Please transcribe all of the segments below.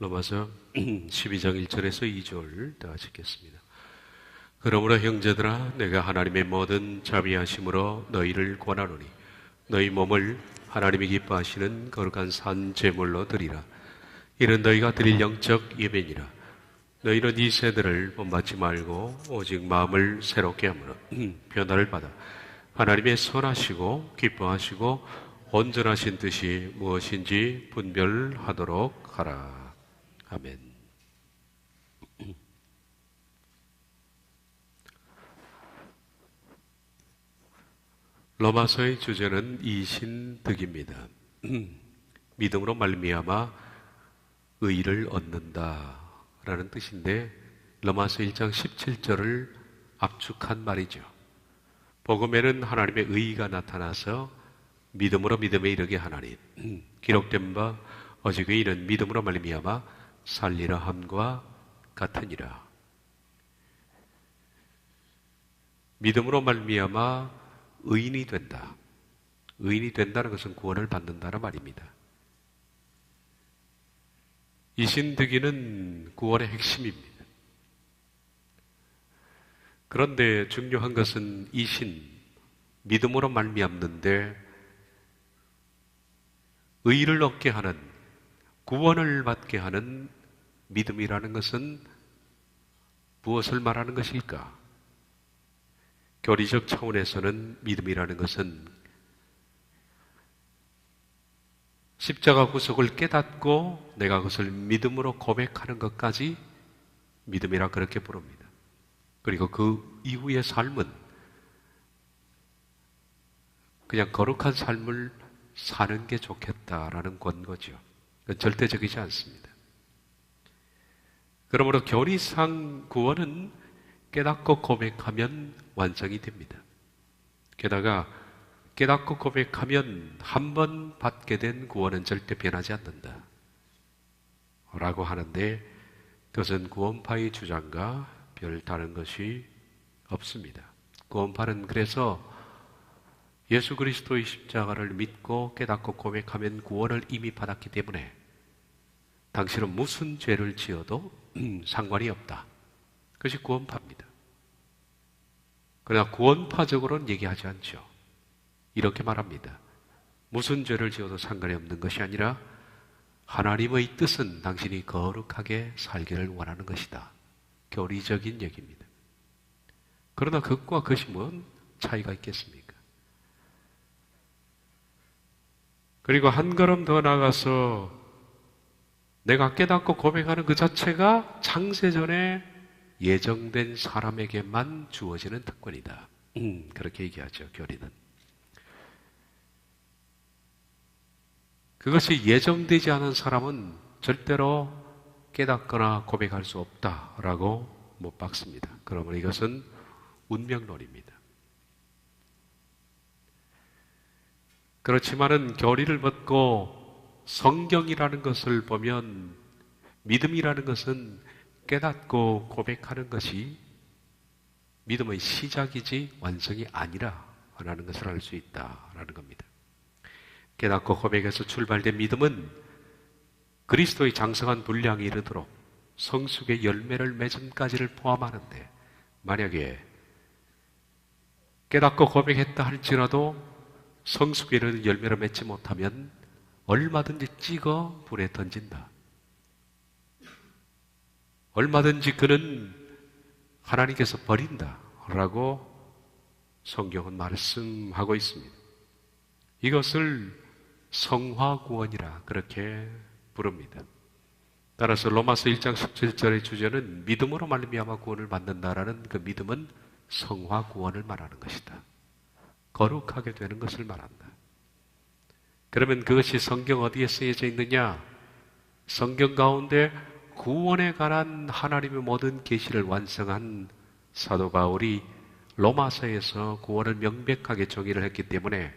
로마서 12장 1절에서 2절 다 읽겠습니다. 그러므로 형제들아 내가 하나님의 모든 자비하심으로 너희를 권하노니 너희 몸을 하나님이 기뻐하시는 거룩한 산 제물로 드리라. 이는 너희가 드릴 영적 예배니라. 너희는 이 세대를 본받지 말고 오직 마음을 새롭게 하므로 변화를 받아 하나님의 선하시고 기뻐하시고 온전하신 뜻이 무엇인지 분별하도록 하라. 아멘. 로마서의 주제는 이신득입니다. 믿음으로 말미암아 의를 얻는다라는 뜻인데 로마서 1장 17절을 압축한 말이죠. 복음에는 하나님의 의가 나타나서 믿음으로 믿음에 이르게 하나니 기록된 바 오직 의인은 믿음으로 말미암아 살리라 함과 같으니라. 믿음으로 말미암아 의인이 된다. 의인이 된다는 것은 구원을 받는다는 말입니다. 이신득이는 구원의 핵심입니다. 그런데 중요한 것은 이신, 믿음으로 말미암는데 의를 얻게 하는, 구원을 받게 하는 믿음이라는 것은 무엇을 말하는 것일까? 교리적 차원에서는 믿음이라는 것은 십자가 구속을 깨닫고 내가 그것을 믿음으로 고백하는 것까지 믿음이라 그렇게 부릅니다. 그리고 그 이후의 삶은 그냥 거룩한 삶을 사는 게 좋겠다라는 권고죠. 그건 절대적이지 않습니다. 그러므로 교리상 구원은 깨닫고 고백하면 완성이 됩니다. 게다가 깨닫고 고백하면 한 번 받게 된 구원은 절대 변하지 않는다 라고 하는데 그것은 구원파의 주장과 별 다른 것이 없습니다. 구원파는 그래서 예수 그리스도의 십자가를 믿고 깨닫고 고백하면 구원을 이미 받았기 때문에 당신은 무슨 죄를 지어도 상관이 없다. 그것이 구원파입니다. 그러나 구원파적으로는 얘기하지 않죠. 이렇게 말합니다. 무슨 죄를 지어도 상관이 없는 것이 아니라 하나님의 뜻은 당신이 거룩하게 살기를 원하는 것이다. 교리적인 얘기입니다. 그러나 그것과 그것이 뭔 차이가 있겠습니까? 그리고 한 걸음 더 나아가서 내가 깨닫고 고백하는 그 자체가 창세전에 예정된 사람에게만 주어지는 특권이다. 그렇게 얘기하죠, 교리는. 그것이 예정되지 않은 사람은 절대로 깨닫거나 고백할 수 없다라고 못 박습니다. 그러므로 이것은 운명론입니다. 그렇지만은 교리를 벗고 성경이라는 것을 보면 믿음이라는 것은 깨닫고 고백하는 것이 믿음의 시작이지 완성이 아니라라는 것을 알 수 있다라는 겁니다. 깨닫고 고백에서 출발된 믿음은 그리스도의 장성한 분량에 이르도록 성숙의 열매를 맺음까지를 포함하는데 만약에 깨닫고 고백했다 할지라도 성숙에 이르는 열매를 맺지 못하면 얼마든지 찍어 불에 던진다. 얼마든지 그는 하나님께서 버린다라고 성경은 말씀하고 있습니다. 이것을 성화구원이라 그렇게 부릅니다. 따라서 로마서 1장 17절의 주제는 믿음으로 말미암아 구원을 받는다라는 그 믿음은 성화구원을 말하는 것이다. 거룩하게 되는 것을 말한다. 그러면 그것이 성경 어디에 쓰여져 있느냐? 성경 가운데 구원에 관한 하나님의 모든 계시를 완성한 사도 바울이 로마서에서 구원을 명백하게 정의를 했기 때문에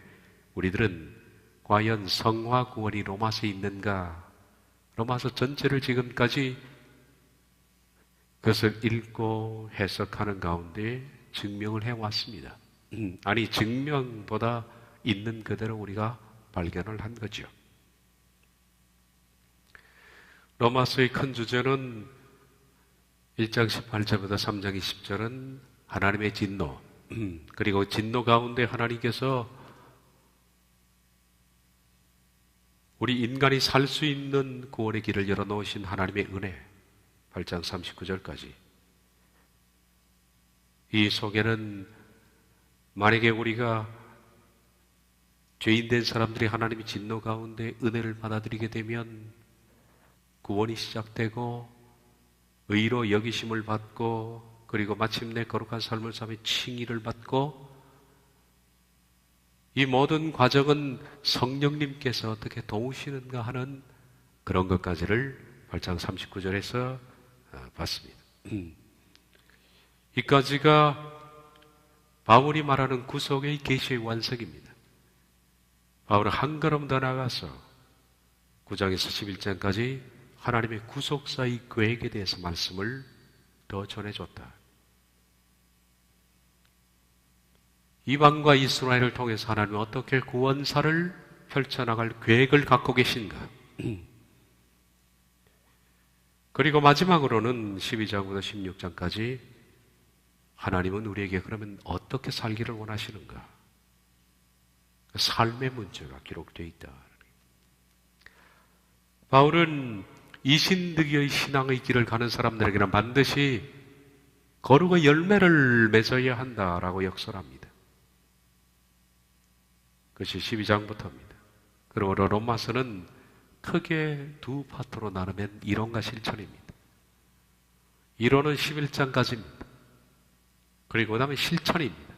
우리들은 과연 성화 구원이 로마서에 있는가? 로마서 전체를 지금까지 그것을 읽고 해석하는 가운데 증명을 해왔습니다. 아니, 증명보다 있는 그대로 우리가 발견을 한 거죠. 로마서의 큰 주제는 1장 18절부터 3장 20절은 하나님의 진노, 그리고 진노 가운데 하나님께서 우리 인간이 살 수 있는 구원의 길을 열어놓으신 하나님의 은혜, 8장 39절까지. 이 속에는 만약에 우리가 죄인된 사람들이 하나님의 진노 가운데 은혜를 받아들이게 되면 구원이 시작되고 의로 여기심을 받고 그리고 마침내 거룩한 삶을 사며 칭의를 받고, 이 모든 과정은 성령님께서 어떻게 도우시는가 하는 그런 것까지를 8장 39절에서 봤습니다. 이까지가 바울이 말하는 구속의 계시의 완성입니다. 바울은 한 걸음 더 나가서 9장에서 11장까지 하나님의 구속사의 계획에 대해서 말씀을 더 전해줬다. 이방과 이스라엘을 통해서 하나님은 어떻게 구원사를 펼쳐나갈 계획을 갖고 계신가. 그리고 마지막으로는 12장부터 16장까지 하나님은 우리에게 그러면 어떻게 살기를 원하시는가. 삶의 문제가 기록되어 있다. 바울은 이신득의 신앙의 길을 가는 사람들에게는 반드시 거룩의 열매를 맺어야 한다라고 역설합니다. 그것이 12장부터입니다. 그러므로 로마서는 크게 두 파트로 나누면 이론과 실천입니다. 이론은 11장까지입니다. 그리고 그 다음에 실천입니다.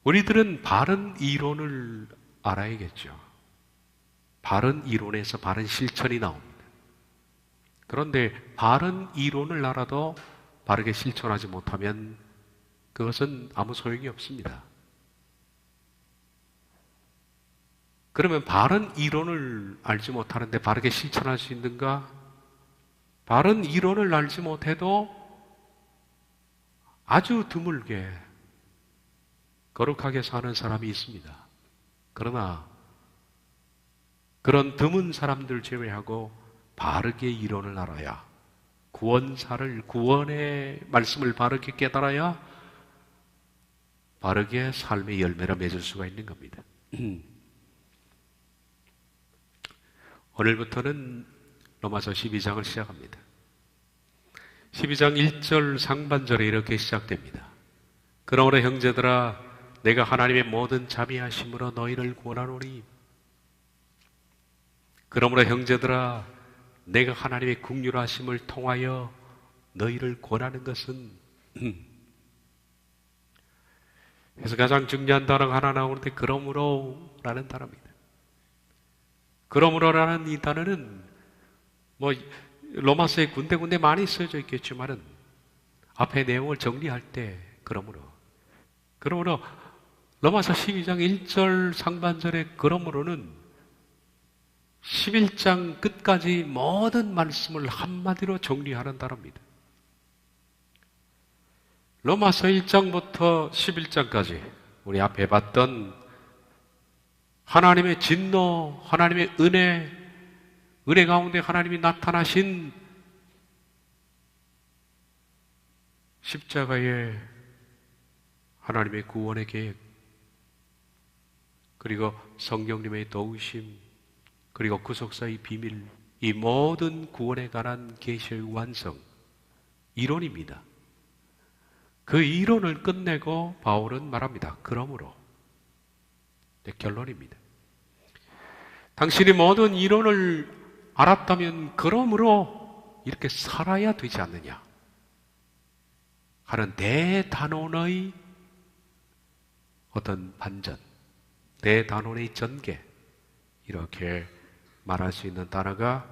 우리들은 바른 이론을 알아야겠죠. 바른 이론에서 바른 실천이 나옵니다. 그런데 바른 이론을 알아도 바르게 실천하지 못하면 그것은 아무 소용이 없습니다. 그러면 바른 이론을 알지 못하는데 바르게 실천할 수 있는가? 바른 이론을 알지 못해도 아주 드물게 거룩하게 사는 사람이 있습니다. 그러나 그런 드문 사람들 제외하고 바르게 이론을 알아야, 구원의 말씀을 바르게 깨달아야 바르게 삶의 열매를 맺을 수가 있는 겁니다. 오늘부터는 로마서 12장을 시작합니다. 12장 1절 상반절에 이렇게 시작됩니다. 그러므로 형제들아, 내가 하나님의 모든 자비하심으로 너희를 구원하노니. 그러므로 형제들아, 내가 하나님의 긍휼하심을 통하여 너희를 권하는 것은, 그래서 가장 중요한 단어가 하나 나오는데 그러므로라는 단어입니다. 그러므로라는 이 단어는 로마서에 군데군데 많이 쓰여져 있겠지만은 앞에 내용을 정리할 때 그러므로 로마서 12장 1절 상반절의 그러므로는 11장 끝까지 모든 말씀을 한마디로 정리하는 단어입니다. 로마서 1장부터 11장까지 우리 앞에 봤던 하나님의 진노, 하나님의 은혜 가운데 하나님이 나타나신 십자가의 하나님의 구원의 계획, 그리고 성령님의 도우심, 그리고 구속사의 비밀, 이 모든 구원에 관한 계시의 완성, 이론입니다. 그 이론을 끝내고 바울은 말합니다. 그러므로. 결론입니다. 당신이 모든 이론을 알았다면 그러므로 이렇게 살아야 되지 않느냐 하는 대단원의 어떤 반전, 대단원의 전개, 이렇게 말할 수 있는 단어가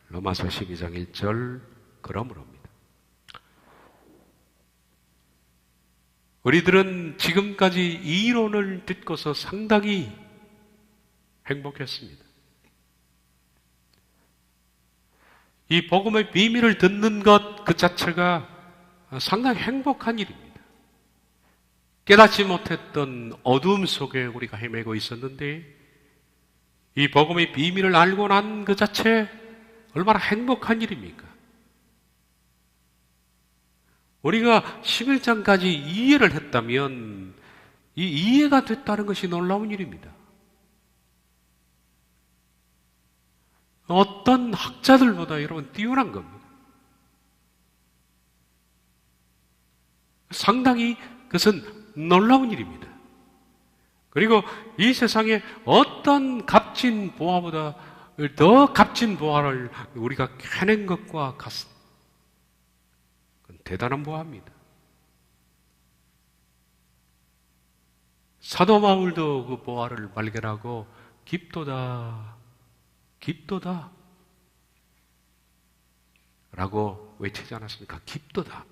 로마서 12장 1절 그러므로입니다. 우리들은 지금까지 이 이론을 듣고서 상당히 행복했습니다. 이 복음의 비밀을 듣는 것 그 자체가 상당히 행복한 일입니다. 깨닫지 못했던 어두움 속에 우리가 헤매고 있었는데 이 복음의 비밀을 알고 난 그 자체 얼마나 행복한 일입니까? 우리가 11장까지 이해를 했다면 이 이해가 됐다는 것이 놀라운 일입니다. 어떤 학자들보다 여러분 뛰어난 겁니다. 상당히 그것은 놀라운 일입니다. 그리고 이 세상에 어떤 값진 보화보다 더 값진 보화를 우리가 캐낸 것과 같습니다. 그건 대단한 보화입니다. 사도 바울도 그 보화를 발견하고 깊도다, 깊도다 라고 외치지 않았습니까? 깊도다.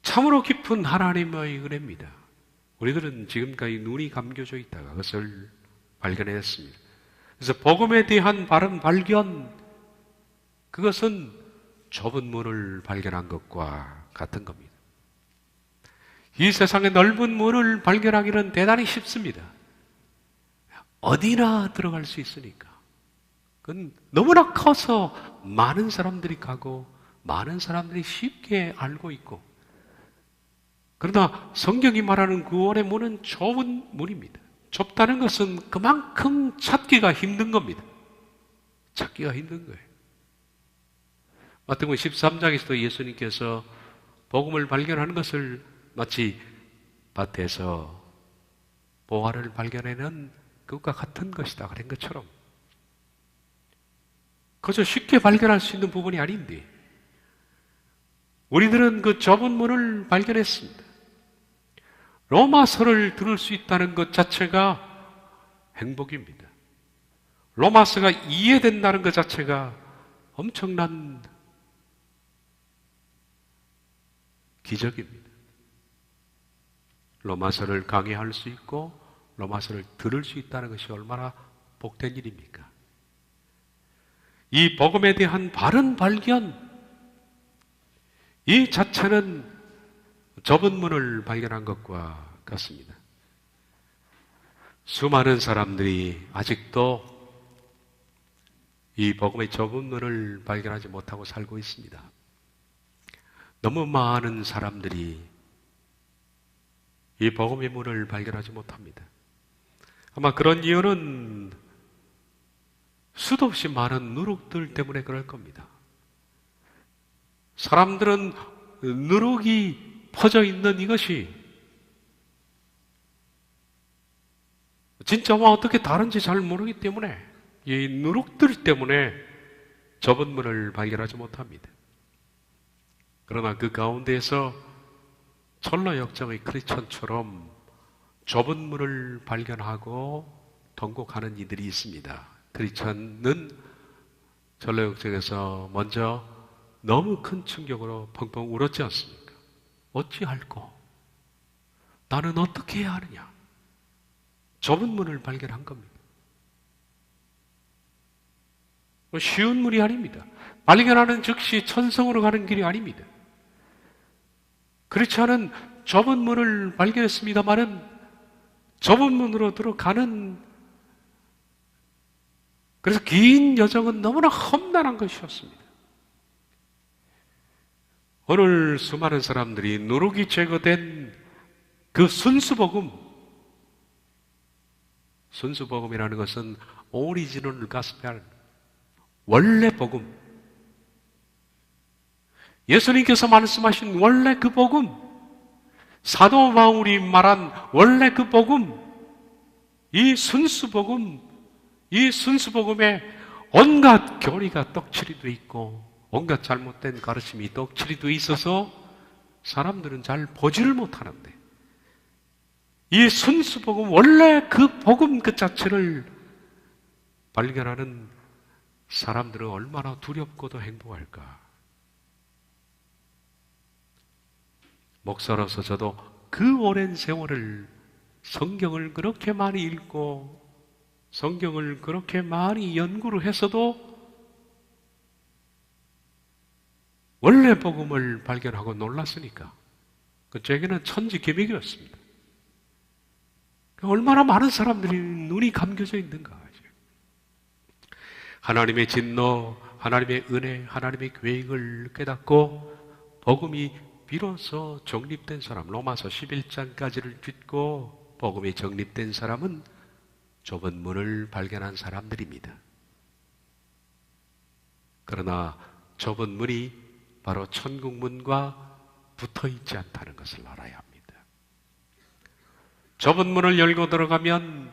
참으로 깊은 하나님의 은혜입니다. 우리들은 지금까지 눈이 감겨져 있다가 그것을 발견했습니다. 그래서 복음에 대한 바른 발견, 그것은 좁은 문을 발견한 것과 같은 겁니다. 이 세상의 넓은 문을 발견하기는 대단히 쉽습니다. 어디나 들어갈 수 있으니까. 그건 너무나 커서 많은 사람들이 가고 많은 사람들이 쉽게 알고 있고, 그러나 성경이 말하는 구원의 문은 좁은 문입니다. 좁다는 것은 그만큼 찾기가 힘든 겁니다. 찾기가 힘든 거예요. 마태복음 13장에서도 예수님께서 복음을 발견하는 것을 마치 밭에서 보화를 발견하는 그것과 같은 것이다 그런 것처럼 그저 쉽게 발견할 수 있는 부분이 아닌데 우리들은 그 좁은 문을 발견했습니다. 로마서를 들을 수 있다는 것 자체가 행복입니다. 로마서가 이해된다는 것 자체가 엄청난 기적입니다. 로마서를 강의할 수 있고 로마서를 들을 수 있다는 것이 얼마나 복된 일입니까? 이 복음에 대한 바른 발견, 이 자체는 좁은 문을 발견한 것과 같습니다. 수많은 사람들이 아직도 이 복음의 좁은 문을 발견하지 못하고 살고 있습니다. 너무 많은 사람들이 이 복음의 문을 발견하지 못합니다. 아마 그런 이유는 수도 없이 많은 누룩들 때문에 그럴 겁니다. 사람들은 누룩이 퍼져 있는 이것이 진짜와 어떻게 다른지 잘 모르기 때문에 이 누룩들 때문에 좁은 문을 발견하지 못합니다. 그러나 그 가운데에서 철로 역정의 크리스천처럼 좁은 문을 발견하고 통곡하는 이들이 있습니다. 크리스천은 철로 역정에서 먼저 너무 큰 충격으로 펑펑 울었지 않습니까? 어찌할꼬? 나는 어떻게 해야 하느냐? 좁은 문을 발견한 겁니다. 쉬운 문이 아닙니다. 발견하는 즉시 천성으로 가는 길이 아닙니다. 그렇지 않은 좁은 문을 발견했습니다마는 좁은 문으로 들어가는 그래서 긴 여정은 너무나 험난한 것이었습니다. 오늘 수많은 사람들이 누룩이 제거된 그 순수복음이라는 것은 오리지널 가스펠, 원래 복음, 예수님께서 말씀하신 원래 그 복음, 사도 바울이 말한 원래 그 복음, 이 순수복음, 이 순수복음에 온갖 교리가 떡칠이 돼 있고 온갖 잘못된 가르침이 떡칠이 돼 있어서 사람들은 잘 보지를 못하는데 이 순수복음, 원래 그 복음 그 자체를 발견하는 사람들은 얼마나 두렵고도 행복할까. 목사로서 저도 그 오랜 세월을 성경을 그렇게 많이 읽고 성경을 그렇게 많이 연구를 했어도 원래 복음을 발견하고 놀랐으니까 그쪽에는 천지 기맥이었습니다. 얼마나 많은 사람들이 눈이 감겨져 있는가. 하나님의 진노, 하나님의 은혜, 하나님의 계획을 깨닫고 복음이 비로소 정립된 사람, 로마서 11장까지를 듣고 복음이 정립된 사람은 좁은 문을 발견한 사람들입니다. 그러나 좁은 문이 바로 천국 문과 붙어 있지 않다는 것을 알아야 합니다. 좁은 문을 열고 들어가면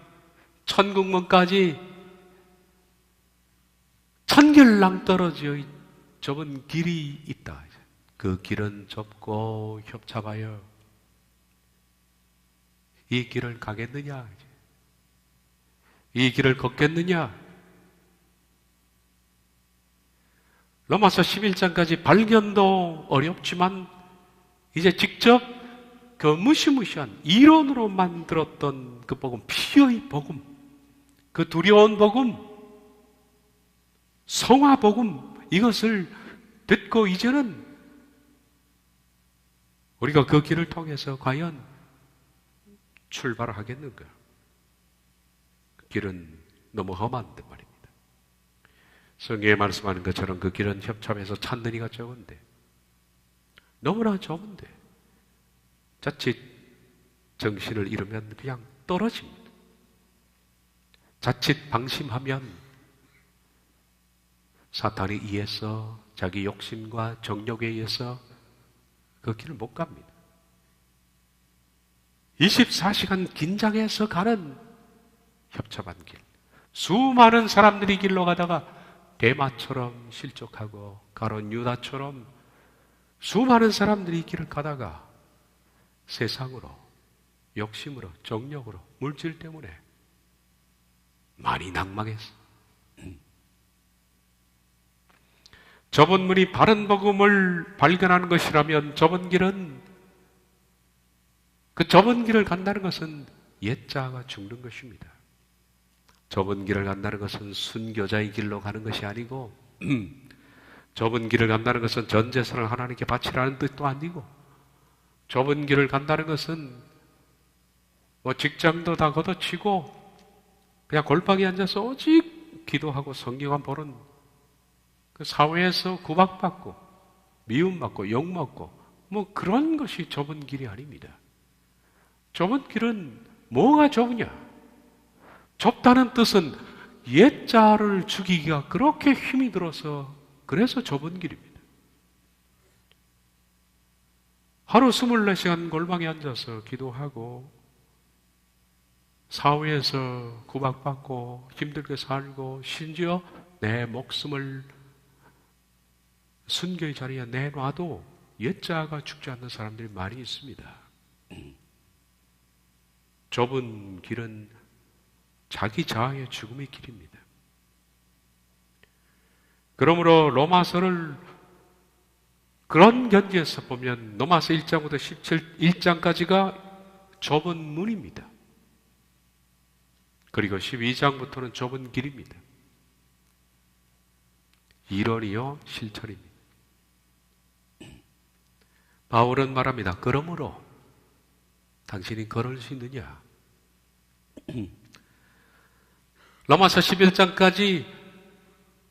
천국 문까지 천결랑 떨어져 좁은 길이 있다. 그 길은 좁고 협잡하여 이 길을 가겠느냐? 이 길을 걷겠느냐? 로마서 11장까지 발견도 어렵지만 이제 직접 그 무시무시한 이론으로 만들었던 그 복음, 피의 복음, 그 두려운 복음, 성화 복음, 이것을 듣고 이제는 우리가 그 길을 통해서 과연 출발을 하겠는가? 그 길은 너무 험한데 말입니다. 성경에 말씀하는 것처럼 그 길은 협잡해서 찾는 이가 적은데, 너무나 좁은데 자칫 정신을 잃으면 그냥 떨어집니다. 자칫 방심하면 사탄에 의해서, 자기 욕심과 정욕에 의해서 그 길을 못 갑니다. 24시간 긴장해서 가는 협잡한 길. 수많은 사람들이 길로 가다가 대마처럼 실족하고 가론 유다처럼 수많은 사람들이 길을 가다가 세상으로, 욕심으로, 정욕으로, 물질 때문에 많이 낭망했어. 좁은 문이 바른 복음을 발견하는 것이라면 좁은 길은, 그 좁은 길을 간다는 것은 옛자가 죽는 것입니다. 좁은 길을 간다는 것은 순교자의 길로 가는 것이 아니고 좁은 길을 간다는 것은 전 재산을 하나님께 바치라는 뜻도 아니고 좁은 길을 간다는 것은 뭐 직장도 다 걷어치고 그냥 골방에 앉아서 오직 기도하고 성경만 보는 그 사회에서 구박받고 미움받고 욕먹고 뭐 그런 것이 좁은 길이 아닙니다. 좁은 길은 뭐가 좁으냐? 좁다는 뜻은 옛자를 죽이기가 그렇게 힘이 들어서 그래서 좁은 길입니다. 하루 24시간 골방에 앉아서 기도하고 사회에서 구박받고 힘들게 살고 심지어 내 목숨을 순교의 자리에 내놔도 옛자가 죽지 않는 사람들이 많이 있습니다. 좁은 길은 자기 자아의 죽음의 길입니다. 그러므로 로마서를 그런 견지에서 보면 로마서 1장부터 1장까지가 좁은 문입니다. 그리고 12장부터는 좁은 길입니다. 이론이요 실천입니다. 바울은 말합니다. 그러므로 당신이 걸을 수 있느냐? 로마서 11장까지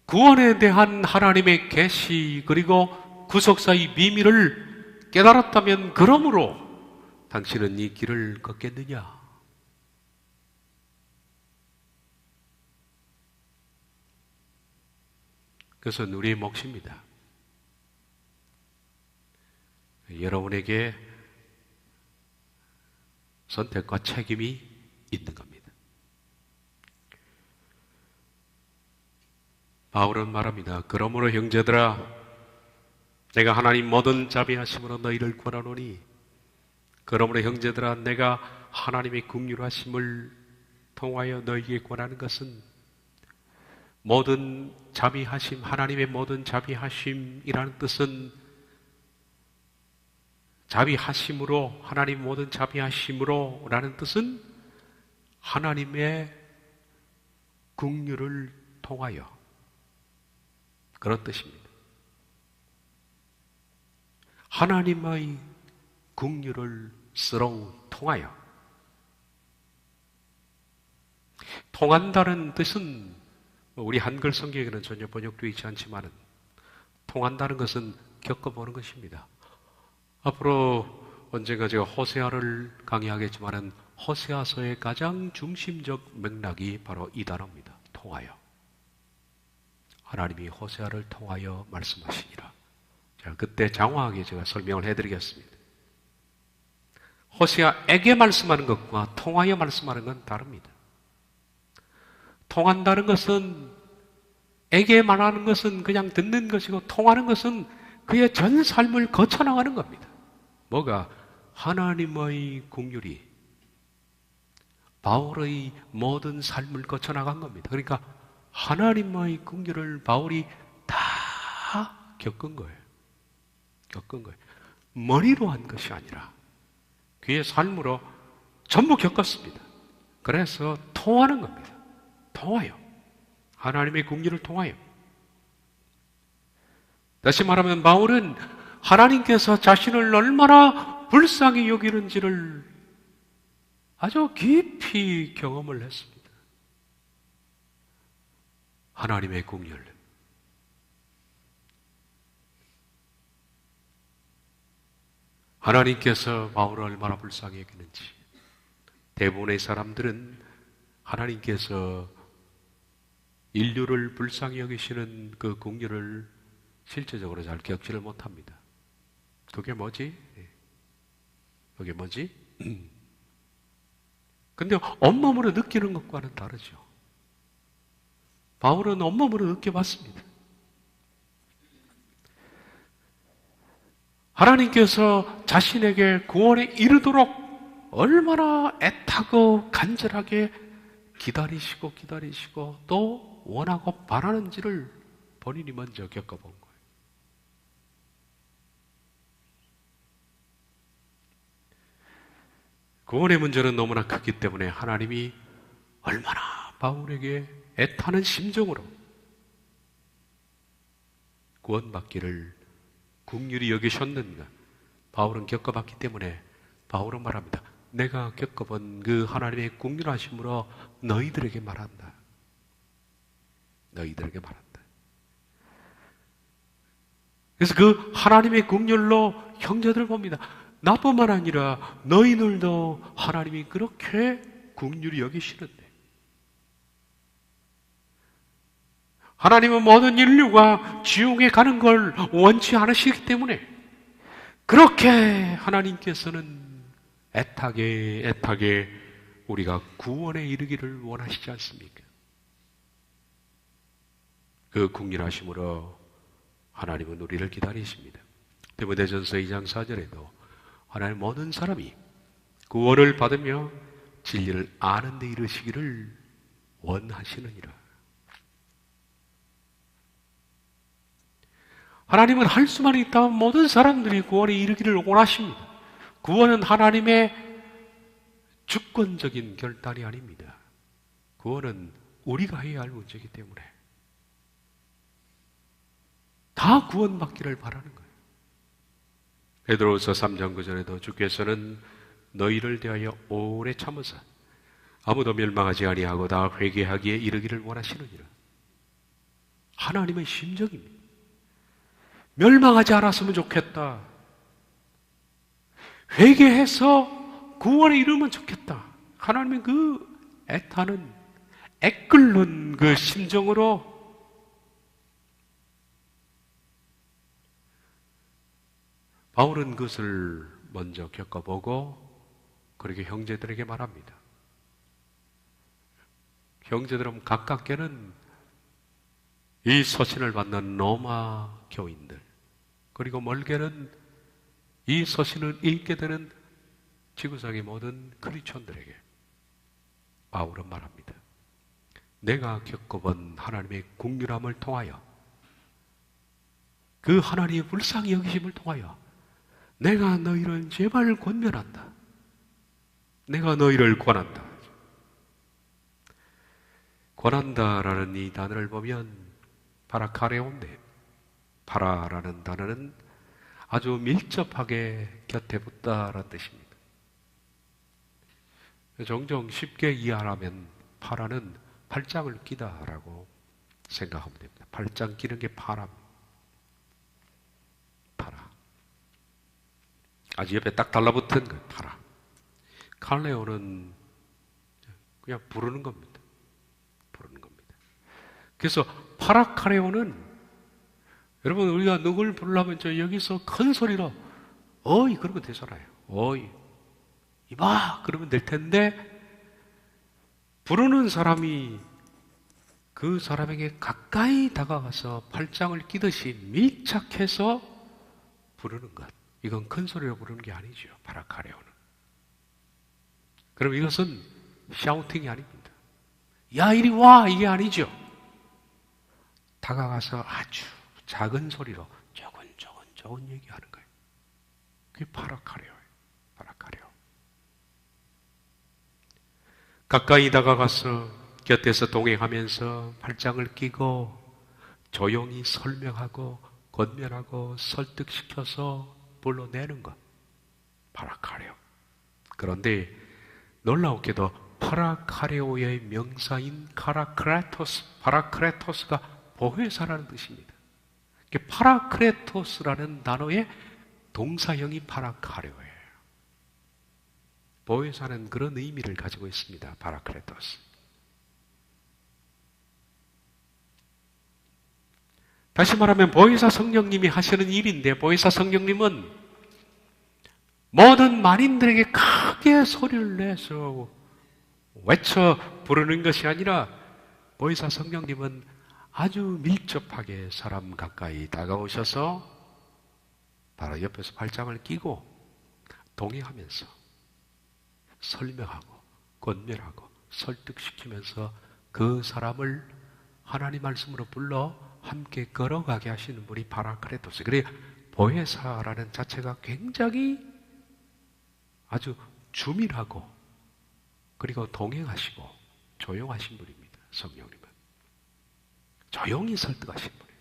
구원에 대한 하나님의 계시 그리고 구속사의 비밀을 깨달았다면 그러므로 당신은 이 길을 걷겠느냐? 그것은 우리의 몫입니다. 여러분에게 선택과 책임이 있는 겁니다. 바울은 말합니다. 그러므로 형제들아 내가 하나님 모든 자비하심으로 너희를 권하노니 그러므로 형제들아 내가 하나님의 긍휼하심을 통하여 너희에게 권하는 것은 모든 자비하심, 하나님의 모든 자비하심이라는 뜻은 자비하심으로, 하나님 모든 자비하심으로 라는 뜻은 하나님의 긍휼을 통하여 그런 뜻입니다. 하나님의 긍휼을 쓰러 통하여. 통한다는 뜻은 우리 한글 성경에는 전혀 번역되어 있지 않지만 통한다는 것은 겪어보는 것입니다. 앞으로 언젠가 제가 호세아를 강의하겠지만 호세아서의 가장 중심적 맥락이 바로 이 단어입니다. 통하여. 하나님이 호세아를 통하여 말씀하시니라. 자, 그때 장황하게 제가 설명을 해드리겠습니다. 호세아에게 말씀하는 것과 통하여 말씀하는 건 다릅니다. 통한다는 것은 에게 말하는 것은 그냥 듣는 것이고 통하는 것은 그의 전 삶을 거쳐나가는 겁니다. 뭐가? 하나님의 긍휼이 바울의 모든 삶을 거쳐나간 겁니다. 그러니까 하나님의 긍휼을 바울이 다 겪은 거예요. 겪은 거예요. 머리로 한 것이 아니라 그의 삶으로 전부 겪었습니다. 그래서 통하는 겁니다. 통하여. 하나님의 긍휼을 통하여. 다시 말하면 바울은 하나님께서 자신을 얼마나 불쌍히 여기는지를 아주 깊이 경험을 했습니다. 하나님의 긍휼. 하나님께서 바울을 얼마나 불쌍히 여기는지. 대부분의 사람들은 하나님께서 인류를 불쌍히 여기시는 그 긍휼을 실제적으로 잘 겪지를 못합니다. 그게 뭐지? 그게 뭐지? 근데 온몸으로 느끼는 것과는 다르죠. 바울은 온몸으로 느껴봤습니다. 하나님께서 자신에게 구원에 이르도록 얼마나 애타고 간절하게 기다리시고 또 원하고 바라는지를 본인이 먼저 겪어본 거예요. 구원의 문제는 너무나 크기 때문에 하나님이 얼마나 바울에게 애타는 심정으로 구원받기를 긍휼히 여기셨는가. 바울은 겪어봤기 때문에 바울은 말합니다. 내가 겪어본 그 하나님의 긍휼하심으로 너희들에게 말한다. 너희들에게 말한다. 그래서 그 하나님의 긍휼로 형제들을 봅니다. 나뿐만 아니라 너희들도 하나님이 그렇게 긍휼히 여기시는데 하나님은 모든 인류가 지옥에 가는 걸 원치 않으시기 때문에 그렇게 하나님께서는 애타게 우리가 구원에 이르기를 원하시지 않습니까? 그 긍휼하심으로 하나님은 우리를 기다리십니다. 디모데전서 2장 4절에도 하나님 모든 사람이 구원을 받으며 진리를 아는 데 이르시기를 원하시느니라. 하나님은 할 수만 있다면 모든 사람들이 구원에 이르기를 원하십니다. 구원은 하나님의 주권적인 결단이 아닙니다. 구원은 우리가 해야 할 문제이기 때문에 다 구원받기를 바라는 거예요. 베드로후서 3장 9절에도 주께서는 너희를 대하여 오래 참으사 아무도 멸망하지 아니하고 다 회개하기에 이르기를 원하시느니라. 하나님의 심정입니다. 멸망하지 않았으면 좋겠다. 회개해서 구원에 이르면 좋겠다. 하나님의 그 애타는 애끓는 그 심정으로 바울은 그것을 먼저 겪어보고 그렇게 형제들에게 말합니다. 형제들은 가깝게는 이 서신을 받는 로마 교인들, 그리고 멀게는 이 서신을 읽게 되는 지구상의 모든 크리스천들에게 바울은 말합니다. 내가 겪어본 하나님의 긍휼함을 통하여 그 하나님의 불쌍히 여기심을 통하여 내가 너희를 제발 권면한다. 내가 너희를 권한다. 권한다라는 이 단어를 보면 파라카레온데, 파라라는 단어는 아주 밀접하게 곁에 붙다라는 뜻입니다. 종종 쉽게 이해하면 파라는 팔짱을 끼다라고 생각하면 됩니다. 팔짱 끼는 게 파라. 아주 옆에 딱 달라붙은 거 파라. 칼레오는 그냥 부르는 겁니다. 부르는 겁니다. 그래서 파라카레오는 여러분 우리가 누굴 부르려면 저 여기서 큰 소리로 어이 그러면 되잖아요. 어이 이봐 그러면 될 텐데 부르는 사람이 그 사람에게 가까이 다가가서 팔짱을 끼듯이 밀착해서 부르는 것. 이건 큰 소리로 부르는 게 아니죠. 파라카레오는. 그럼 이것은 샤우팅이 아닙니다. 야 이리 와 이게 아니죠. 다가가서 아주 작은 소리로 조금 얘기하는 거예요. 그게 파라카레오예요. 파라카레오. 가까이 다가가서 곁에서 동행하면서 팔짱을 끼고 조용히 설명하고 권면하고 설득시켜서 불러내는 것. 파라카레오. 그런데 놀라웠게도 파라카레오의 명사인 파라크레토스가 보혜사라는 뜻입니다. 파라크레토스라는 단어의 동사형이 파라카레오예요. 보혜사는 그런 의미를 가지고 있습니다. 파라크레토스. 다시 말하면 보혜사 성령님이 하시는 일인데 보혜사 성령님은 모든 만인들에게 크게 소리를 내서 외쳐 부르는 것이 아니라 보혜사 성령님은 아주 밀접하게 사람 가까이 다가오셔서 바로 옆에서 팔짱을 끼고 동행하면서 설명하고 권면하고 설득시키면서 그 사람을 하나님 말씀으로 불러 함께 걸어가게 하시는 분이 파라크레토스. 그래 보혜사라는 자체가 굉장히 아주 주밀하고 그리고 동행하시고 조용하신 분입니다. 성령님은 조용히 설득하신 분이에요.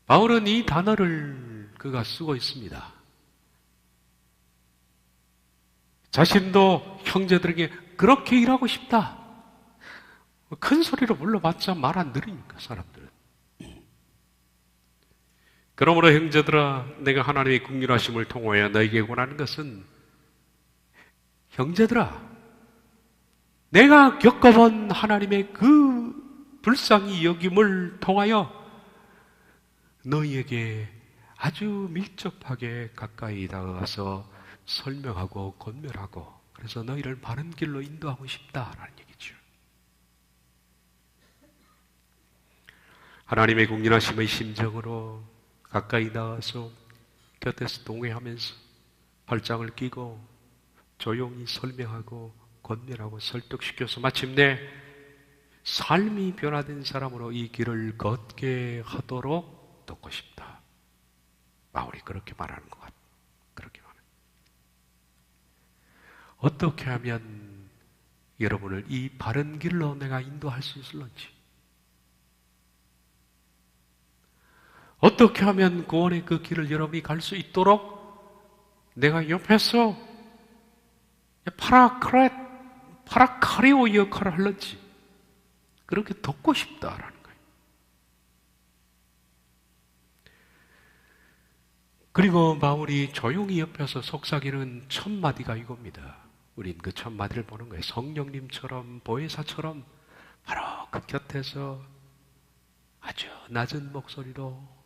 바울은 이 단어를 그가 쓰고 있습니다. 자신도 형제들에게 그렇게 일하고 싶다. 큰 소리로 불러봤자 말 안 들으니까 사람들은. 그러므로 형제들아 내가 하나님의 긍휼하심을 통하여 너에게 권하는 것은 형제들아 내가 겪어본 하나님의 그 불쌍히 여김을 통하여 너희에게 아주 밀접하게 가까이 다가가서 설명하고 권면하고 그래서 너희를 바른 길로 인도하고 싶다라는 얘기죠. 하나님의 긍휼하심의 심정으로 가까이 나와서 곁에서 동행하면서 팔짱을 끼고 조용히 설명하고 권면하고 설득시켜서 마침내 삶이 변화된 사람으로 이 길을 걷게 하도록 돕고 싶다. 바울이 그렇게 말하는 것 같아요. 그렇게 말해요. 어떻게 하면 여러분을 이 바른 길로 내가 인도할 수 있을런지, 어떻게 하면 구원의 그 길을 여러분이 갈 수 있도록 내가 옆에서 파라카리오 역할을 하는지 그렇게 돕고 싶다라는 거예요. 그리고 바울이 조용히 옆에서 속삭이는 첫 마디가 이겁니다. 우린 그 첫 마디를 보는 거예요. 성령님처럼 보혜사처럼 바로 그 곁에서 아주 낮은 목소리로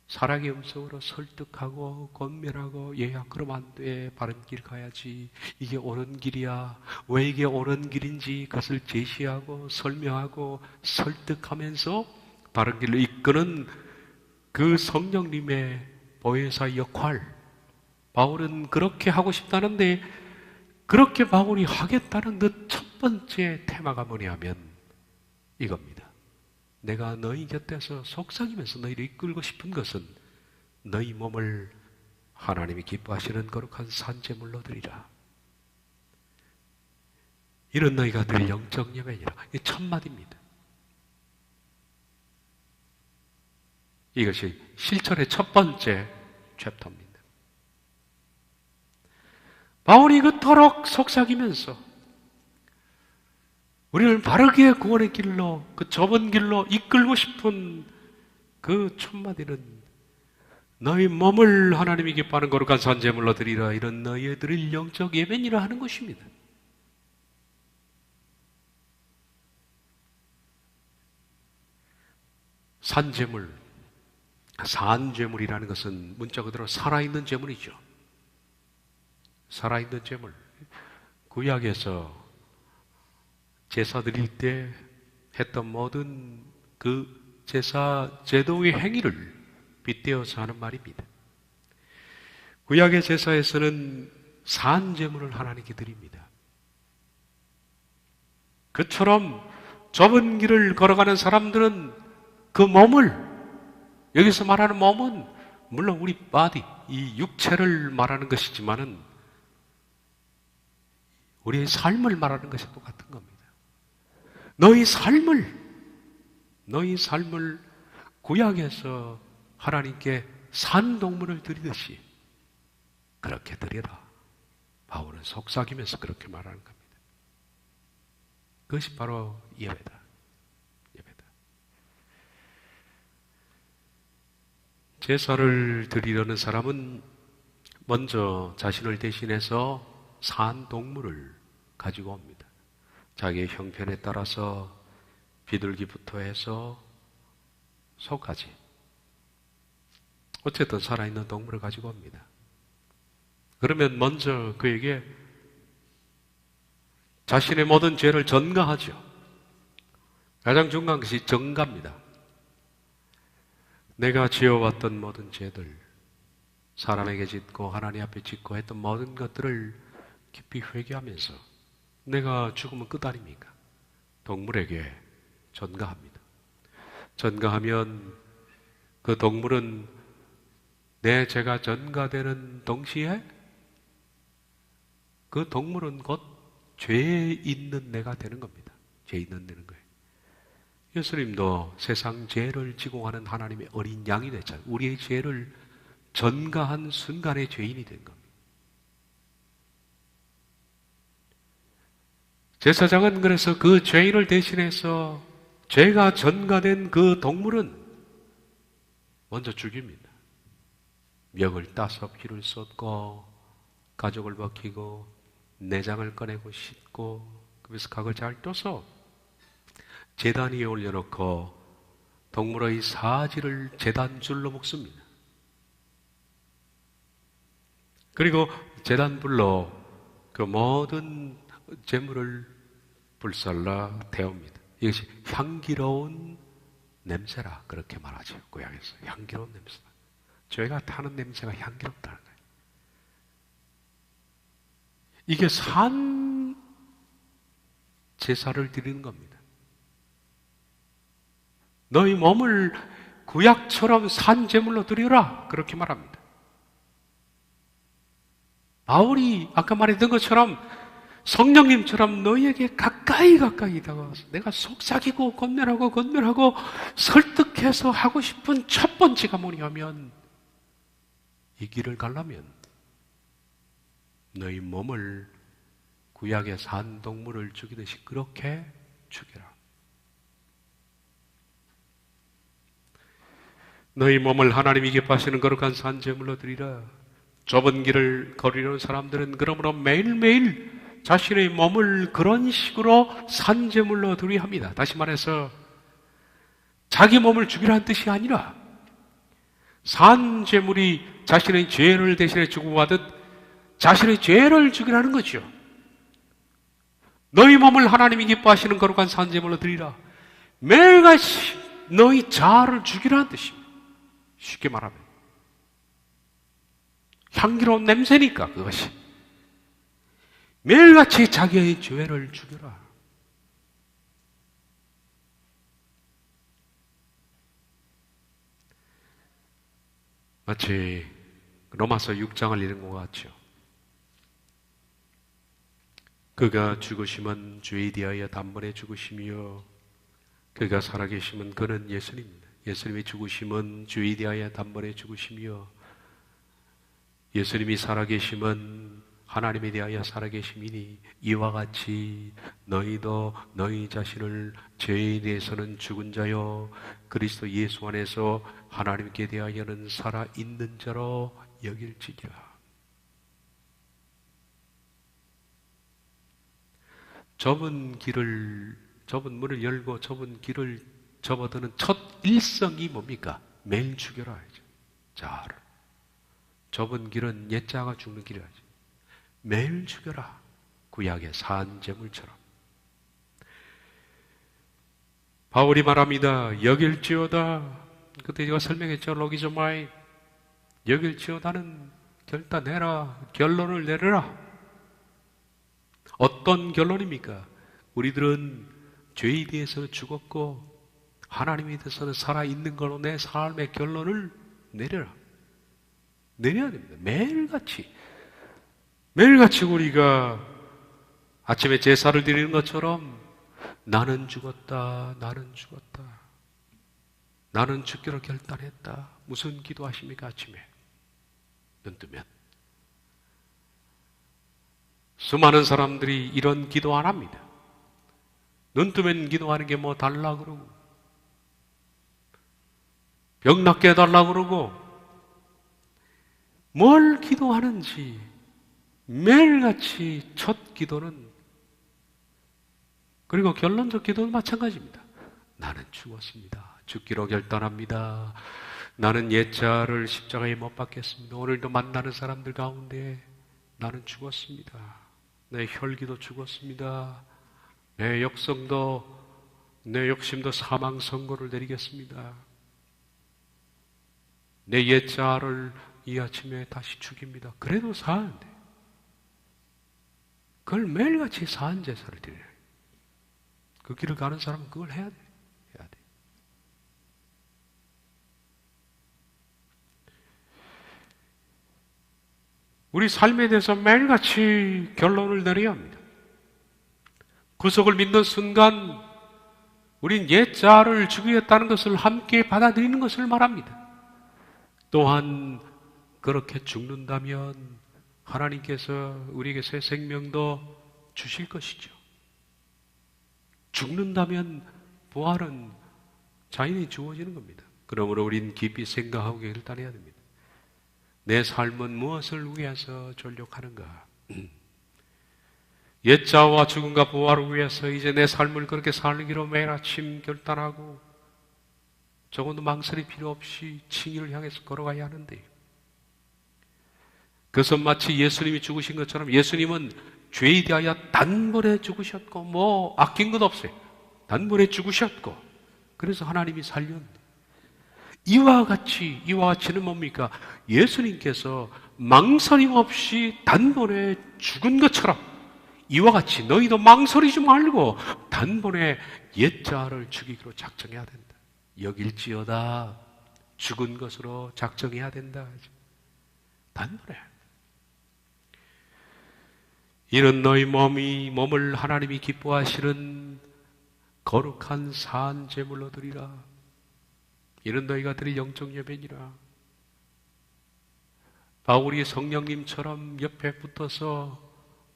사랑의 음성으로 설득하고 권면하고 얘야 그러면 안 돼. 바른 길 가야지. 이게 옳은 길이야. 왜 이게 옳은 길인지 그것을 제시하고 설명하고 설득하면서 바른 길로 이끄는 그 성령님의 보혜사 역할, 바울은 그렇게 하고 싶다는데 그렇게 바울이 하겠다는 그 첫 번째 테마가 뭐냐면 이겁니다. 내가 너희 곁에서 속삭이면서 너희를 이끌고 싶은 것은 너희 몸을 하나님이 기뻐하시는 거룩한 산제물로 드리라. 이런 너희가 될 영적 예배니라. 이게 첫 마디입니다. 이것이 실천의 첫 번째 챕터입니다. 바울이 그토록 속삭이면서 우리를 바르게 구원의 길로, 그 좁은 길로 이끌고 싶은 그 첫마디는 너희 몸을 하나님이 기뻐하는 거룩한 산제물로 드리라, 이런 너희의 드릴 영적 예배니라 하는 것입니다. 산제물, 산제물이라는 것은 문자 그대로 살아있는 제물이죠. 살아있는 제물. 구약에서 제사 드릴 때 했던 모든 그 제사 제도의 행위를 빗대어서 하는 말입니다. 구약의 제사에서는 산제물을 하나님께 드립니다. 그처럼 좁은 길을 걸어가는 사람들은 그 몸을, 여기서 말하는 몸은 물론 우리 바디, 이 육체를 말하는 것이지만은 우리의 삶을 말하는 것이 똑같은 겁니다. 너희 삶을 구약에서 하나님께 산동물을 드리듯이 그렇게 드리라. 바울은 속삭이면서 그렇게 말하는 겁니다. 그것이 바로 예배다. 예배다. 제사를 드리려는 사람은 먼저 자신을 대신해서 산동물을 가지고 옵니다. 자기의 형편에 따라서 비둘기부터 해서 소까지, 어쨌든 살아있는 동물을 가지고 옵니다. 그러면 먼저 그에게 자신의 모든 죄를 전가하죠. 가장 중요한 것이 전가입니다. 내가 지어왔던 모든 죄들, 사람에게 짓고 하나님 앞에 짓고 했던 모든 것들을 깊이 회개하면서 내가 죽으면 끝 아닙니까? 동물에게 전가합니다. 전가하면 그 동물은 내 죄가 전가되는 동시에 그 동물은 곧 죄에 있는 내가 되는 겁니다. 죄 있는 되는 거예요. 예수님도 세상 죄를 지공하는 하나님의 어린 양이 됐잖아요. 우리의 죄를 전가한 순간에 죄인이 된 겁니다. 제사장은 그래서 그 죄인을 대신해서 죄가 전가된 그 동물은 먼저 죽입니다. 멱을 따서 피를 쏟고 가죽을 벗기고 내장을 꺼내고 씻고 그래서 각을 잘 떠서 제단 위에 올려놓고 동물의 사지를 제단줄로 묶습니다. 그리고 제단불로 그 모든 제물을 불살라 태웁니다. 이것이 향기로운 냄새라 그렇게 말하죠. 구약에서 향기로운 냄새. 죄가 타는 냄새가 향기롭다는 거예요. 이게 산 제사를 드리는 겁니다. 너희 몸을 구약처럼 산 제물로 드리라 그렇게 말합니다. 바울이 아까 말했던 것처럼 성령님처럼 너희에게 가까이 다가와서 내가 속삭이고 권면하고 설득해서 하고 싶은 첫 번째가 뭐냐면 이 길을 가려면 너희 몸을 구약의 산 동물을 죽이듯이 그렇게 죽여라. 너희 몸을 하나님이 기뻐하시는 거룩한 산 제물로 드리라. 좁은 길을 걸으려는 사람들은 그러므로 매일매일 자신의 몸을 그런 식으로 산 제물로 드려야 합니다. 다시 말해서 자기 몸을 죽이라는 뜻이 아니라 산 제물이 자신의 죄를 대신해 죽어가듯 자신의 죄를 죽이라는 거죠. 너희 몸을 하나님이 기뻐하시는 거룩한 산 제물로 드리라. 매일같이 너희 자아를 죽이라는 뜻입니다. 쉽게 말하면 향기로운 냄새니까 그것이 매일같이 자기의 죄를 죽여라. 마치 로마서 6장을 읽은 것 같죠. 그가 죽으심은 죄에 대하여 단번에 죽으심이요 그가 살아계심은 그는 예수님입니다. 예수님의 죽으심은 죄에 대하여 단번에 죽으심이요, 예수님이 살아계심은 하나님에 대하여 살아계심이니 이와 같이 너희도 너희 자신을 죄에 대해서는 죽은 자요 그리스도 예수 안에서 하나님께 대하여는 살아있는 자로 여길지니라. 좁은 문을 열고 좁은 길을 접어드는 첫 일성이 뭡니까? 매일 죽여라 하죠. 자, 좁은 길은 옛자가 죽는 길이라죠. 매일 죽여라. 구약의 산제물처럼. 바울이 말합니다. 여길지어다. 그때 제가 설명했죠. 로기조마이. 여길지어다는 결단해라. 결론을 내려라. 어떤 결론입니까? 우리들은 죄에 대해서 죽었고 하나님에 대해서는 살아있는 걸로 내 삶의 결론을 내려라. 내려야 됩니다. 매일같이 우리가 아침에 제사를 드리는 것처럼 나는 죽었다. 나는 죽기로 결단했다. 무슨 기도하십니까? 아침에 눈 뜨면. 수많은 사람들이 이런 기도 안 합니다. 눈 뜨면 기도하는 게 뭐 달라 그러고 병 낫게 해달라 그러고 뭘 기도하는지 매일같이 첫 기도는, 그리고 결론적 기도는 마찬가지입니다. 나는 죽었습니다. 죽기로 결단합니다. 나는 옛자를 십자가에 못 박겠습니다. 오늘도 만나는 사람들 가운데 나는 죽었습니다. 내 혈기도 죽었습니다. 내 욕심도 사망 선고를 내리겠습니다. 내 옛자를 이 아침에 다시 죽입니다. 그래도 사는데 그걸 매일같이 사한 제사를 드려요. 그 길을 가는 사람은 그걸 해야 돼. 우리 삶에 대해서 매일같이 결론을 내려야 합니다. 구속을 믿는 순간 우린 옛자를 죽이겠다는 것을 함께 받아들이는 것을 말합니다. 또한 그렇게 죽는다면 하나님께서 우리에게 새 생명도 주실 것이죠. 죽는다면 부활은 자연히 주어지는 겁니다. 그러므로 우린 깊이 생각하고 결단해야 됩니다. 내 삶은 무엇을 위해서 전력하는가? 옛자와 죽음과 부활을 위해서 이제 내 삶을 그렇게 살기로 매일 아침 결단하고 조금도 망설임 필요 없이 칭의를 향해서 걸어가야 하는데, 그것은 마치 예수님이 죽으신 것처럼 예수님은 죄에 대하여 단번에 죽으셨고 뭐 아낀 것 없어요. 단번에 죽으셨고 그래서 하나님이 살렸는데, 이와 같이는 뭡니까? 예수님께서 망설임 없이 단번에 죽은 것처럼 이와 같이 너희도 망설이지 말고 단번에 옛자를 죽이기로 작정해야 된다. 여길지어다. 죽은 것으로 작정해야 된다. 단번에. 이는 너희 몸을 하나님이 기뻐하시는 거룩한 산 제물로 드리라. 이는 너희가 드릴 영적 예배니라. 바울이 성령님처럼 옆에 붙어서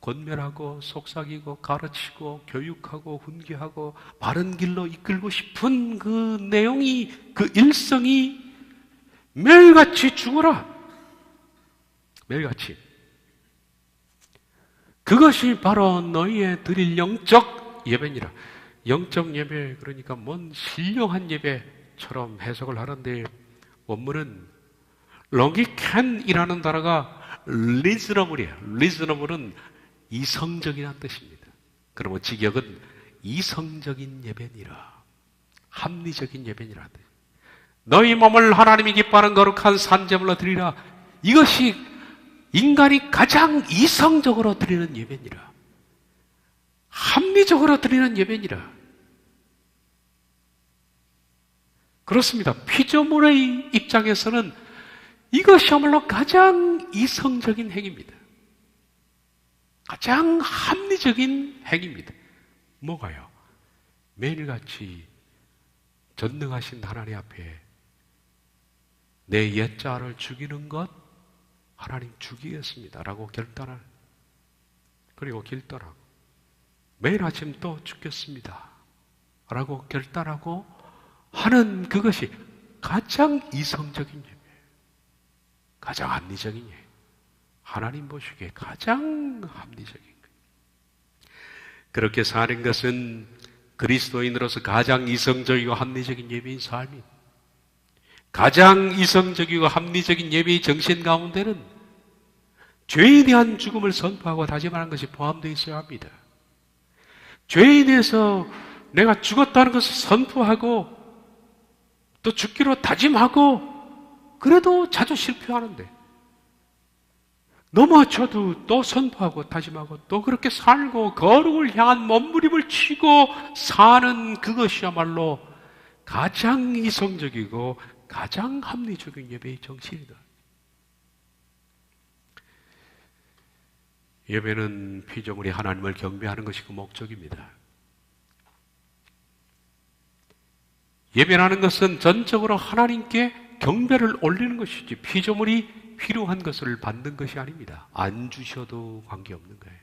권면하고 속삭이고 가르치고 교육하고 훈계하고 바른 길로 이끌고 싶은 그 내용이, 그 일성이 매일같이 죽어라. 매일같이. 그것이 바로 너희의 드릴 영적 예배니라. 영적 예배, 그러니까 뭔 신령한 예배처럼 해석을 하는데, 원문은 logican이라는 단어가 reasonable이에요. reasonable은 이성적이라는 뜻입니다. 그러면 직역은 이성적인 예배니라. 합리적인 예배니라. 너희 몸을 하나님이 기뻐하는 거룩한 산제물로 드리라. 이것이 인간이 가장 이성적으로 드리는 예배니라. 합리적으로 드리는 예배니라. 그렇습니다. 피조물의 입장에서는 이것이야말로 가장 이성적인 행위입니다. 가장 합리적인 행위입니다. 뭐가요? 매일같이 전능하신 하나님 앞에 내 옛자를 죽이는 것 하나님 죽이겠습니다 라고 결단을, 그리고 길 떠나고 매일 아침 또 죽겠습니다 라고 결단하고 하는 그것이 가장 이성적인 예배, 가장 합리적인 예배, 하나님 보시기에 가장 합리적인 거예요. 그렇게 사는 것은 그리스도인으로서 가장 이성적이고 합리적인 예배인 삶입니다. 가장 이성적이고 합리적인 예배의 정신 가운데는 죄에 대한 죽음을 선포하고 다짐하는 것이 포함되어 있어야 합니다. 죄에 대해서 내가 죽었다는 것을 선포하고 또 죽기로 다짐하고 그래도 자주 실패하는데, 넘어져도 또 선포하고 다짐하고 또 그렇게 살고 거룩을 향한 몸부림을 치고 사는 그것이야말로 가장 이성적이고 가장 합리적인 예배의 정신이다. 예배는 피조물이 하나님을 경배하는 것이 그 목적입니다. 예배라는 것은 전적으로 하나님께 경배를 올리는 것이지 피조물이 필요한 것을 받는 것이 아닙니다. 안 주셔도 관계없는 거예요.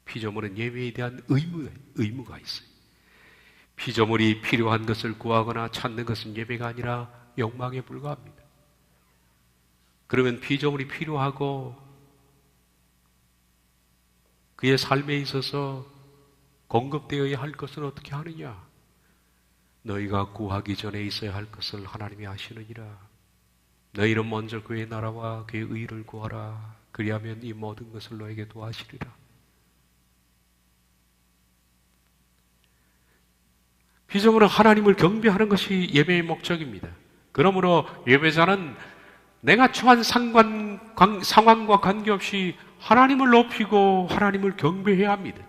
피조물은 예배에 대한 의무가 있어요. 피조물이 필요한 것을 구하거나 찾는 것은 예배가 아니라 욕망에 불과합니다. 그러면 피조물이 필요하고 그의 삶에 있어서 공급되어야 할 것은 어떻게 하느냐? 너희가 구하기 전에 있어야 할 것을 하나님이 아시느니라. 너희는 먼저 그의 나라와 그의 의를 구하라. 그리하면 이 모든 것을 너에게 도와주리라. 피조물은 하나님을 경배하는 것이 예배의 목적입니다. 그러므로 예배자는 내가 처한 상황과 관계없이 하나님을 높이고 하나님을 경배해야 합니다.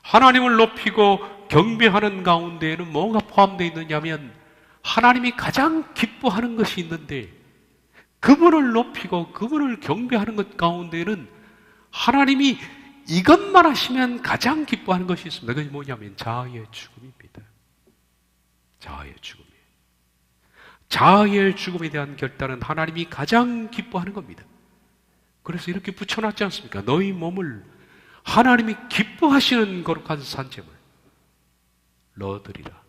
하나님을 높이고 경배하는 가운데에는 뭐가 포함되어 있느냐면 하나님이 가장 기뻐하는 것이 있는데, 그분을 높이고 그분을 경배하는 것 가운데에는 하나님이 이것만 하시면 가장 기뻐하는 것이 있습니다. 그것이 뭐냐면 자아의 죽음입니다. 자아의 죽음이에요. 자아의 죽음에 대한 결단은 하나님이 가장 기뻐하는 겁니다. 그래서 이렇게 붙여놨지 않습니까? 너희 몸을 하나님이 기뻐하시는 거룩한 산제물 넣어드리라.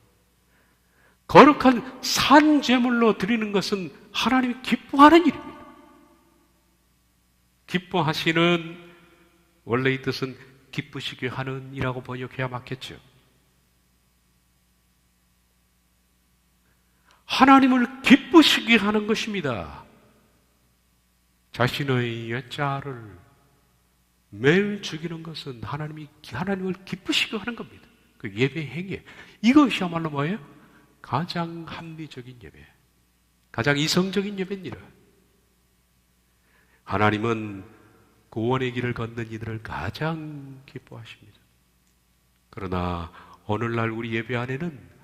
거룩한 산제물로 드리는 것은 하나님이 기뻐하는 일입니다. 기뻐하시는, 원래 이 뜻은 기쁘시게 하는 이라고 번역해야 맞겠죠. 하나님을 기쁘시게 하는 것입니다. 자신의 옛자를 매일 죽이는 것은 하나님을 기쁘시게 하는 겁니다. 그 예배 행위에. 이것이야말로 뭐예요? 가장 합리적인 예배, 가장 이성적인 예배입니다. 하나님은 구원의 길을 걷는 이들을 가장 기뻐하십니다. 그러나 오늘날 우리 예배 안에는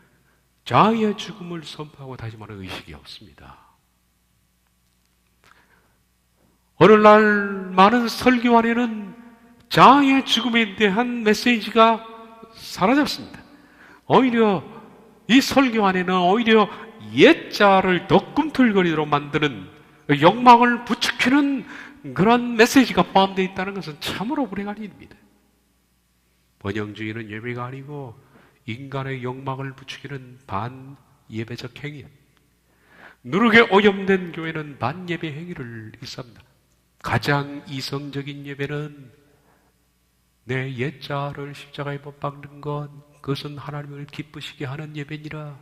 자아의 죽음을 선포하고 다짐하는 의식이 없습니다. 오늘날 많은 설교 안에는 자아의 죽음에 대한 메시지가 사라졌습니다. 오히려 이 설교 안에는 오히려 옛자를 더 꿈틀거리도록 만드는 욕망을 부추기는 그런 메시지가 포함되어 있다는 것은 참으로 불행한 일입니다. 번영주의는 예배가 아니고 인간의 욕망을 부추기는 반예배적 행위, 누룩에 오염된 교회는 반예배 행위를 일삼니다. 가장 이성적인 예배는 내 옛자를 십자가에 못 박는 것, 그것은 하나님을 기쁘시게 하는 예배니라.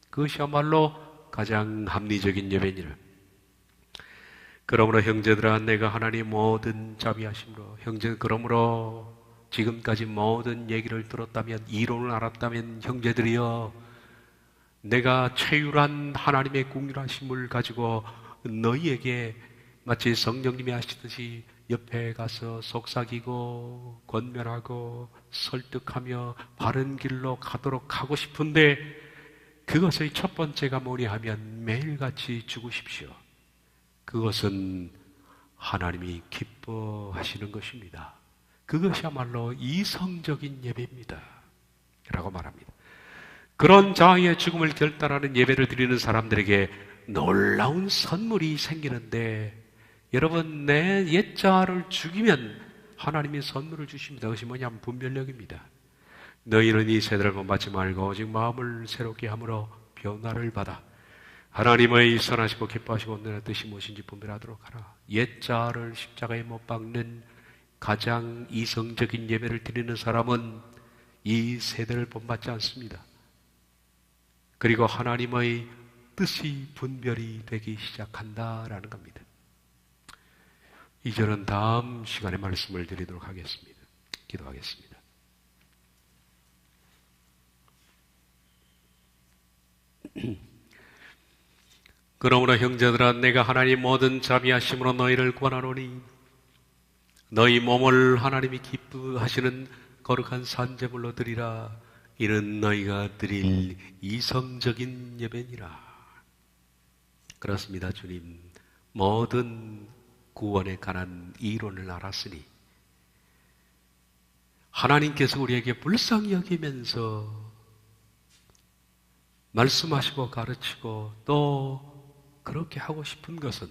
그것이야말로 가장 합리적인 예배니라. 그러므로 형제들아, 내가 하나님의 모든 자비하심으로, 그러므로 지금까지 모든 얘기를 들었다면, 이론을 알았다면 형제들이여, 내가 최유한 하나님의 궁휼하심을 가지고 너희에게 마치 성령님이 하시듯이 옆에 가서 속삭이고 권면하고 설득하며 바른 길로 가도록 하고 싶은데, 그것의 첫 번째가 뭐냐 하면 매일같이 죽으십시오. 그것은 하나님이 기뻐하시는 것입니다. 그것이야말로 이성적인 예배입니다 라고 말합니다. 그런 자아의 죽음을 결단하는 예배를 드리는 사람들에게 놀라운 선물이 생기는데, 여러분, 내 옛자아를 죽이면 하나님이 선물을 주십니다. 그것이 뭐냐면 분별력입니다. 너희는 이 세대를 본받지 말고 오직 마음을 새롭게 함으로 변화를 받아 하나님의 선하시고 기뻐하시고 온전한 뜻이 무엇인지 분별하도록 하라. 옛자아를 십자가에 못 박는 가장 이성적인 예배를 드리는 사람은 이 세대를 본받지 않습니다. 그리고 하나님의 뜻이 분별이 되기 시작한다라는 겁니다. 이제는 다음 시간에 말씀을 드리도록 하겠습니다. 기도하겠습니다. 그러므로 형제들아, 내가 하나님 모든 자비하심으로 너희를 권하노니 너희 몸을 하나님이 기뻐하시는 거룩한 산제물로 드리라. 이는 너희가 드릴 이성적인 예배니라. 그렇습니다. 주님, 모든 구원에 관한 이론을 알았으니 하나님께서 우리에게 불쌍히 여기면서 말씀하시고 가르치고 또 그렇게 하고 싶은 것은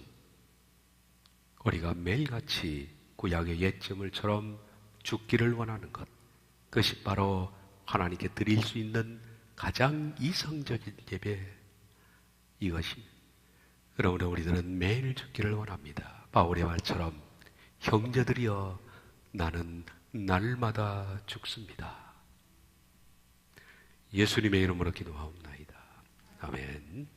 우리가 매일같이 구약의 옛제물처럼 죽기를 원하는 것, 그것이 바로 하나님께 드릴 수 있는 가장 이성적인 예배, 이것입니다. 그러므로 우리들은 매일 죽기를 원합니다. 바울의 말처럼 형제들이여 나는 날마다 죽습니다. 예수님의 이름으로 기도하옵나이다. 아멘.